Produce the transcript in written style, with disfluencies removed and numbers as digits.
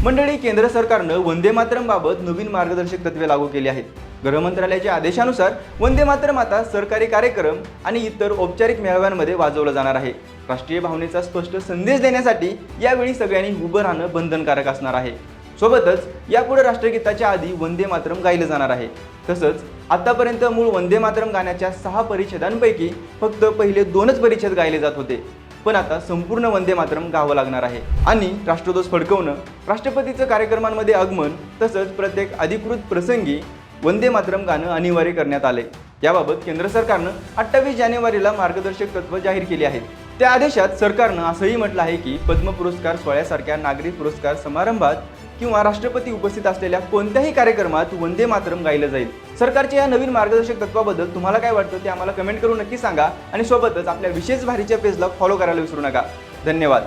मंडळी, केंद्र सरकारनं वंदे मातरम बाबत नवीन मार्गदर्शक तत्त्वे लागू केली आहेत। गृह मंत्रालयाच्या आदेशानुसार वंदे मातरम आता सरकारी कार्यक्रम आणि इतर औपचारिक मेळाव्यांमध्ये वाजवलं जाणार आहे। राष्ट्रीय भावनेचा स्पष्ट संदेश देण्यासाठी यावेळी सगळ्यांनी उभं राहणं बंधनकारक असणार आहे। सोबतच यापुढे राष्ट्रगीताच्या आधी वंदे मातरम गायलं जाणार आहे। तसंच आतापर्यंत मूळ वंदे मातरम गाण्याच्या 6 परिच्छेदांपैकी फक्त पहिले 2च परिच्छेद गायले जात होते, पण आता संपूर्ण वंदे मातरम गावं लागणार आहे। आणि राष्ट्रध्वज फडकवणं, राष्ट्रपतीचं कार्यक्रमांमध्ये आगमन तसंच प्रत्येक अधिकृत प्रसंगी वंदे मातरम गाणं अनिवार्य करण्यात आले। याबाबत केंद्र सरकारनं 28 जानेवारीला मार्गदर्शक तत्त्व जाहीर केली आहेत। त्या आदेशात सरकारनं असंही म्हटलं आहे की पद्म पुरस्कार सोहळ्यासारख्या नागरी पुरस्कार समारंभात किंवा राष्ट्रपती उपस्थित असलेल्या कोणत्याही कार्यक्रमात वंदे मातरम गायलं जाईल। सरकारच्या या नवीन मार्गदर्शक तत्त्वाबद्दल तुम्हाला काय वाटतं ते आम्हाला कमेंट करून नक्की सांगा आणि सोबतच आपल्या विशेष भारीच्या पेजला फॉलो करायला विसरू नका। धन्यवाद।